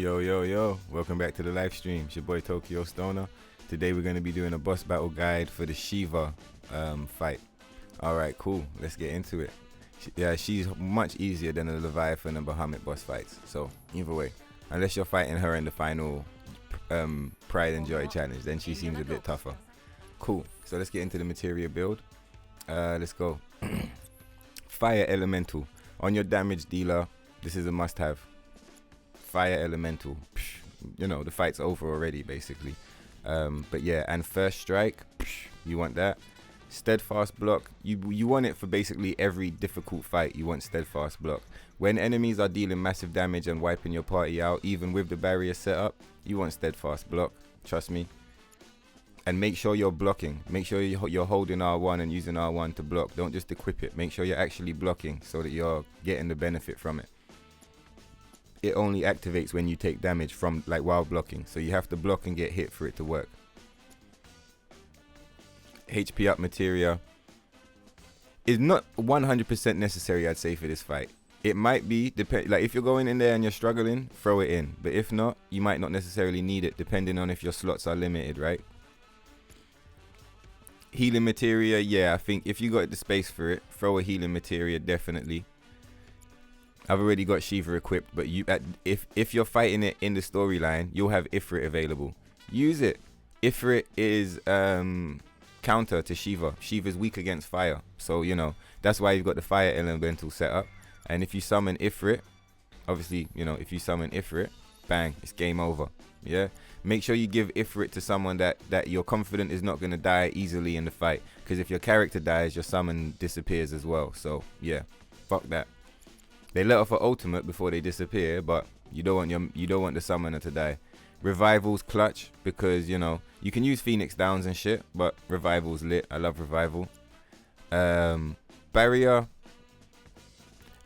Yo, yo, yo, welcome back to the live stream. It's your boy Tokyo Stoner. Today we're going to be doing a boss battle guide for the Shiva fight. Alright, cool. Let's get into it. Yeah, she's much easier than the Leviathan and Bahamut boss fights. So, either way, unless you're fighting her in the final Pride and Joy challenge, then she seems a bit tougher. Cool. So let's get into the Materia build. Let's go. Fire Elemental. On your damage dealer, this is a must-have. Fire Elemental. You know, the fight's over already, basically. But yeah, and first strike, you want that. Steadfast block, you want it for basically every difficult fight. You want steadfast block. When enemies are dealing massive damage and wiping your party out, even with the barrier set up, you want steadfast block. Trust me. And make sure you're blocking. Make sure you're holding R1 and using R1 to block. Don't just equip it. Make sure you're actually blocking so that you're getting the benefit from it. It only activates when you take damage from, like, while blocking. So you have to block and get hit for it to work. HP up Materia is not 100% necessary, I'd say, for this fight. It might be, like if you're going in there and you're struggling, throw it in. But if not, you might not necessarily need it, depending on if your slots are limited, right? Healing Materia, yeah, I think if you got the space for it, throw a healing Materia, definitely. I've already got Shiva equipped, but if you're fighting it in the storyline, you'll have Ifrit available. Use it. Ifrit is counter to Shiva. Shiva's weak against fire, so you know that's why you've got the fire elemental set up. And if you summon Ifrit, obviously, you know, if you summon Ifrit, bang, it's game over. Yeah, make sure you give Ifrit to someone that you're confident is not going to die easily in the fight, because if your character dies, your summon disappears as well. So yeah, fuck that. They let off an ultimate before they disappear, but you don't want the summoner to die. Revival's clutch, because you know you can use Phoenix Downs and shit, but Revival's lit. I love Revival. Barrier.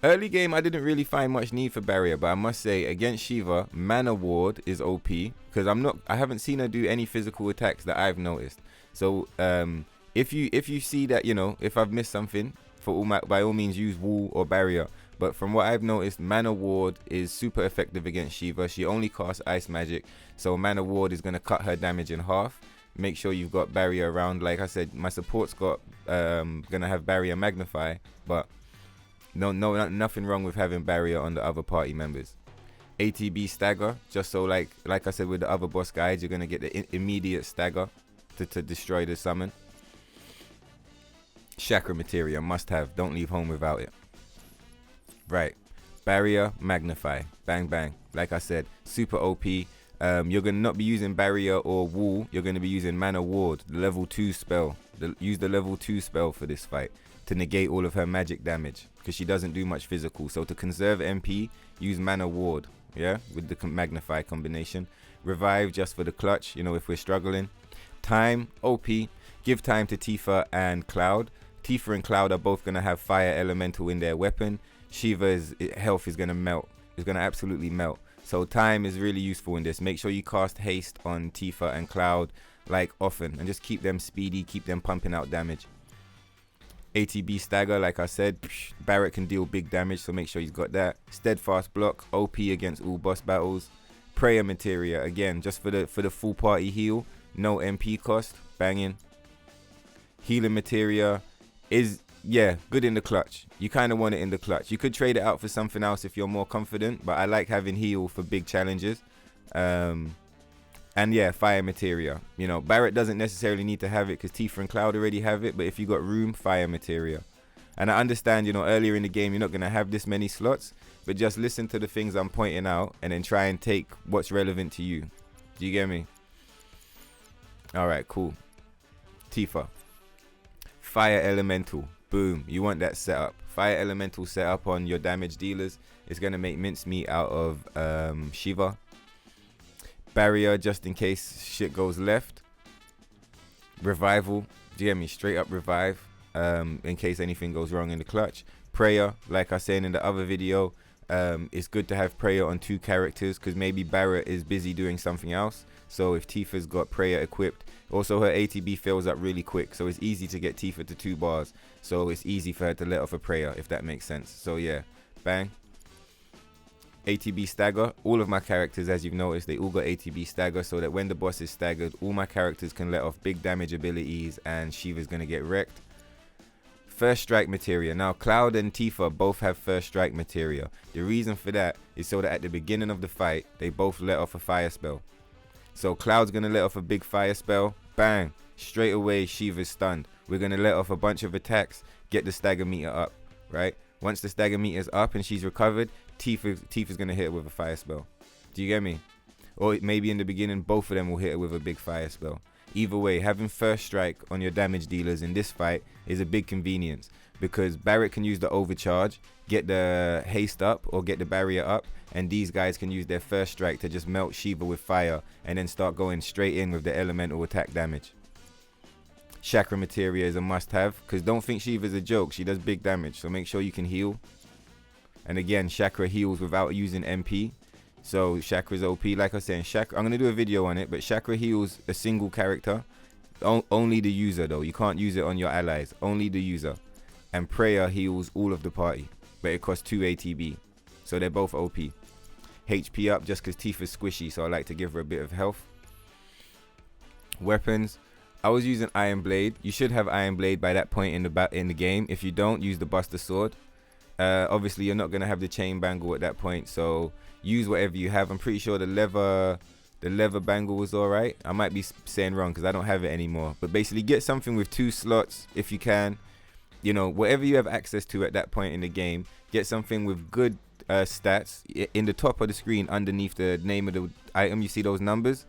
Early game, I didn't really find much need for Barrier, but I must say against Shiva, Mana Ward is OP, because I haven't seen her do any physical attacks that I've noticed. So if you see that, you know, if I've missed something, by all means use Wall or Barrier. But from what I've noticed, Mana Ward is super effective against Shiva. She only casts Ice Magic, so Mana Ward is going to cut her damage in half. Make sure you've got Barrier around. Like I said, my support's got going to have Barrier Magnify, but nothing wrong with having Barrier on the other party members. ATB Stagger, just so like I said with the other boss guides, you're going to get the immediate stagger to destroy the summon. Chakra Materia, must have. Don't leave home without it. Right, Barrier, Magnify, bang bang. Like I said, super OP. You're gonna not be using Barrier or Wall. You're gonna be using Mana Ward, the level 2 spell. Use the level 2 spell for this fight to negate all of her magic damage, because she doesn't do much physical. So to conserve MP, use Mana Ward. Yeah, with the Magnify combination. Revive just for the clutch. You know, if we're struggling. Time, OP. Give time to Tifa and Cloud. Tifa and Cloud are both gonna have Fire Elemental in their weapon. Shiva's health is going to melt. It's going to absolutely melt. So time is really useful in this. Make sure you cast haste on Tifa and Cloud, like, often. And just keep them speedy. Keep them pumping out damage. ATB Stagger, like I said. Barret can deal big damage, so make sure he's got that. Steadfast block. OP against all boss battles. Prayer Materia, again, just for the full party heal. No MP cost. Banging. Healing Materia is... yeah, good in the clutch. You kind of want it in the clutch. You could trade it out for something else if you're more confident, but I like having heal for big challenges. And yeah, Fire Materia. You know, Barret doesn't necessarily need to have it because Tifa and Cloud already have it, but if you got room, Fire Materia. And I understand, you know, earlier in the game you're not going to have this many slots, but just listen to the things I'm pointing out and then try and take what's relevant to you. Do you get me? Alright, cool. Tifa. Fire Elemental. Boom, you want that setup. Fire Elemental setup on your damage dealers. It's going to make mincemeat out of Shiva. Barrier, just in case shit goes left. Revival, do you get me? Straight up revive, in case anything goes wrong in the clutch. Prayer, like I said in the other video, it's good to have Prayer on 2 characters, because maybe Barret is busy doing something else. So if Tifa's got Prayer equipped, also her ATB fills up really quick, so it's easy to get Tifa to 2 bars. So it's easy for her to let off a Prayer, if that makes sense. So yeah, bang. ATB stagger. All of my characters, as you've noticed, they all got ATB stagger, so that when the boss is staggered, all my characters can let off big damage abilities and Shiva's gonna get wrecked. First strike materia. Now Cloud and Tifa both have first strike materia. The reason for that is so that at the beginning of the fight, they both let off a fire spell. So Cloud's gonna let off a big fire spell, bang, straight away Shiva's stunned. We're gonna let off a bunch of attacks, get the stagger meter up, right? Once the stagger meter's up and she's recovered, Tifa's gonna hit her with a fire spell. Do you get me? Or maybe in the beginning, both of them will hit her with a big fire spell. Either way, having first strike on your damage dealers in this fight is a big convenience, because Barret can use the overcharge, get the haste up or get the barrier up, and these guys can use their first strike to just melt Shiva with fire and then start going straight in with the elemental attack damage. Chakra materia is a must-have, because don't think Shiva's a joke. She does big damage, so make sure you can heal. And again, chakra heals without using MP. So chakra's OP. Like I said, chakra, I'm going to do a video on it, but chakra heals a single character. Only the user though. You can't use it on your allies. Only the user. And prayer heals all of the party, but it costs 2 ATB. So they're both OP. HP up just because Tifa's squishy, so I like to give her a bit of health. Weapons. I was using Iron Blade. You should have Iron Blade by that point in the game. If you don't, use the Buster Sword. Obviously, you're not going to have the chain bangle at that point, so use whatever you have. I'm pretty sure the leather bangle was alright. I might be saying wrong because I don't have it anymore. But basically, get something with 2 slots if you can. You know, whatever you have access to at that point in the game. Get something with good stats. In the top of the screen, underneath the name of the item, you see those numbers.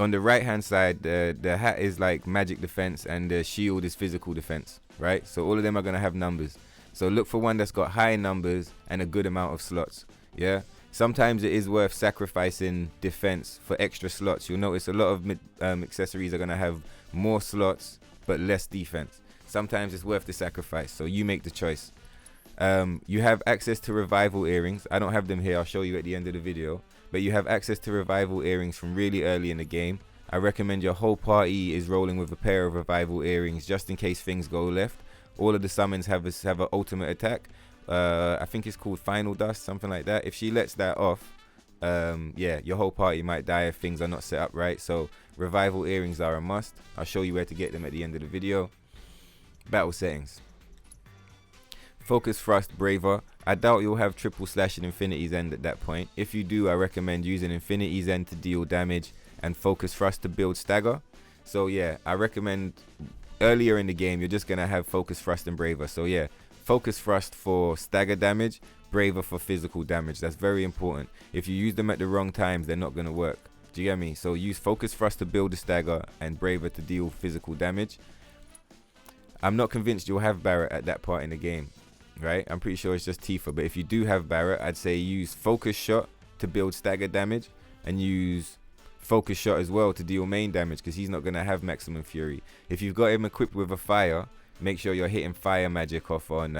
On the right hand side, the hat is like magic defense and the shield is physical defense, right? So all of them are going to have numbers. So look for one that's got high numbers and a good amount of slots. Yeah. Sometimes it is worth sacrificing defense for extra slots. You'll notice a lot of accessories are going to have more slots but less defense. Sometimes it's worth the sacrifice. So you make the choice. You have access to revival earrings. I don't have them here. I'll show you at the end of the video. But you have access to revival earrings from really early in the game. I recommend your whole party is rolling with a pair of revival earrings just in case things go left. All of the summons have an ultimate attack. I think it's called Final Dust, something like that. If she lets that off, yeah, your whole party might die if things are not set up right. So revival earrings are a must. I'll show you where to get them at the end of the video. Battle settings. Focus Thrust Braver. I doubt you'll have triple slash and Infinity's End at that point. If you do, I recommend using Infinity's End to deal damage and Focus Thrust to build stagger. So yeah, I recommend earlier in the game you're just gonna have Focus Thrust and Braver. So yeah, Focus Thrust for stagger damage, Braver for physical damage. That's very important. If you use them at the wrong times, they're not gonna work. Do you get me? So use Focus Thrust to build a stagger and Braver to deal physical damage. I'm not convinced you'll have Barret at that part in the game. Right, I'm pretty sure it's just Tifa, but if you do have Barret, I'd say use Focus Shot to build stagger damage and use Focus Shot as well to deal main damage, because he's not going to have maximum fury. If you've got him equipped with a fire, make sure you're hitting fire magic off on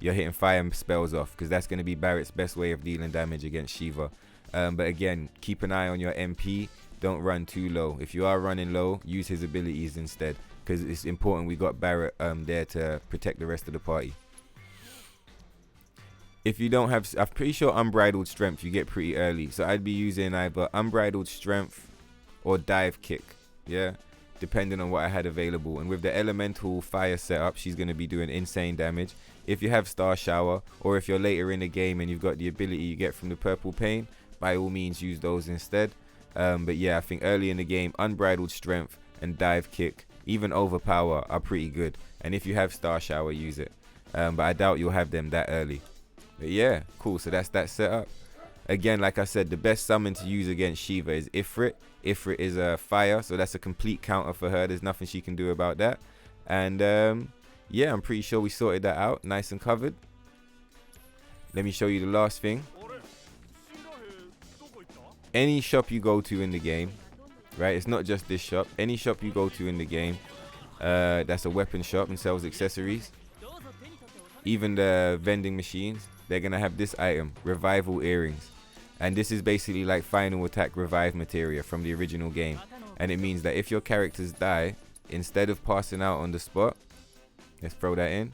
you're hitting fire spells off, because that's going to be Barret's best way of dealing damage against Shiva. But again, keep an eye on your MP. Don't run too low. If you are running low, use his abilities instead, because it's important we got Barret there to protect the rest of the party. If you don't have, I'm pretty sure Unbridled Strength you get pretty early. So I'd be using either Unbridled Strength or Dive Kick. Yeah, depending on what I had available. And with the Elemental Fire setup, she's going to be doing insane damage. If you have Star Shower, or if you're later in the game and you've got the ability you get from the Purple Pain, by all means use those instead. But yeah, I think early in the game, Unbridled Strength and Dive Kick, even Overpower, are pretty good. And if you have Star Shower, use it. But I doubt you'll have them that early. But yeah, cool. So that's that setup. Again, like I said, the best summon to use against Shiva is Ifrit. Ifrit is a fire, so that's a complete counter for her. There's nothing she can do about that. And yeah, I'm pretty sure we sorted that out. Nice and covered. Let me show you the last thing. Any shop you go to in the game, right? It's not just this shop. Any shop you go to in the game, that's a weapon shop and sells accessories. Even the vending machines, they're going to have this item, Revival Earrings. And this is basically like Final Attack Revive Materia from the original game. And it means that if your characters die, instead of passing out on the spot, let's throw that in,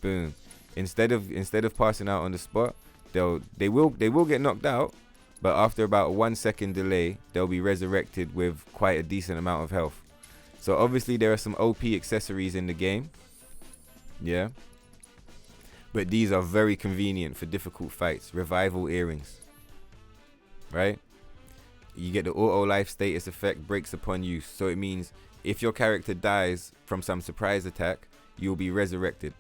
boom. Instead of passing out on the spot, they will get knocked out, but after about a 1 second delay, they'll be resurrected with quite a decent amount of health. So obviously there are some OP accessories in the game, yeah, but these are very convenient for difficult fights. Revival earrings, right? You get the auto life status effect, breaks upon use. So it means if your character dies from some surprise attack, you'll be resurrected,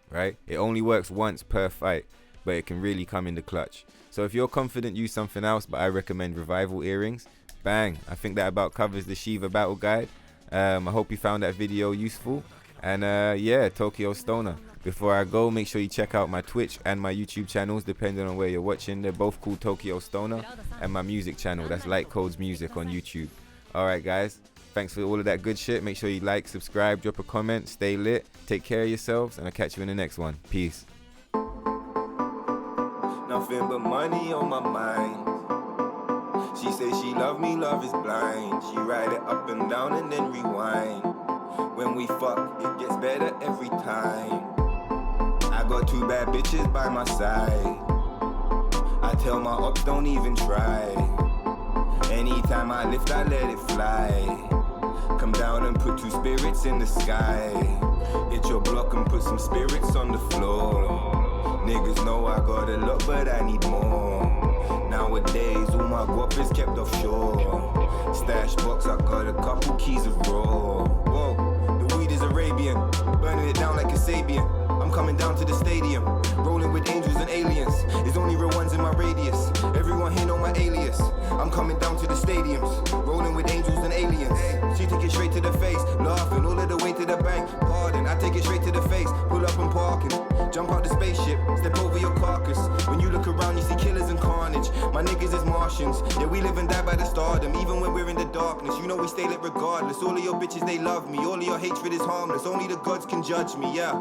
right? It only works once per fight, but it can really come in the clutch. So if you're confident, use something else, but I recommend revival earrings. Bang, I think that about covers the Shiva battle guide. I hope you found that video useful. And yeah, Tokyo Stoner. Before I go, make sure you check out my Twitch and my YouTube channels, depending on where you're watching. They're both called Tokyo Stoner. And my music channel, that's Light Codes Music on YouTube. Alright guys, thanks for all of that good shit. Make sure you like, subscribe, drop a comment, stay lit, take care of yourselves, and I'll catch you in the next one. Peace. Nothing but money on my mind. She say she love me, love is blind. She ride it up and down and then rewind. When we fuck, it gets better every time. I got 2 bad bitches by my side. I tell my ops don't even try. Anytime I lift, I let it fly. Come down and put 2 spirits in the sky. Hit your block and put some spirits on the floor. Niggas know I got a lot, but I need more. Nowadays, all my guap is kept offshore. Stash box, I got a couple keys of raw. Whoa, the weed is Arabian, burning it down like a Sabian. I'm coming down to the stadium, rolling with angels and aliens. There's only real ones in my radius. Everyone here know my alias. I'm coming down to the stadiums, rolling with angels and aliens. She take it straight to the face, laughing all of the way to the bank. Pardon, I take it straight to the face. Pull up and parking, jump out the spaceship, step over your carcass. When you look around, you see killers and carnage. My niggas is Martians, yeah, we live and die by the stardom. Even when we're in the darkness, you know we stay lit regardless. All of your bitches, they love me. All of your hatred is harmless. Only the gods can judge me, yeah.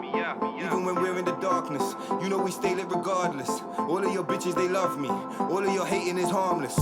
Even when we're in the darkness, you know we stay lit regardless. All of your bitches, they love me. All of your hating is harmless.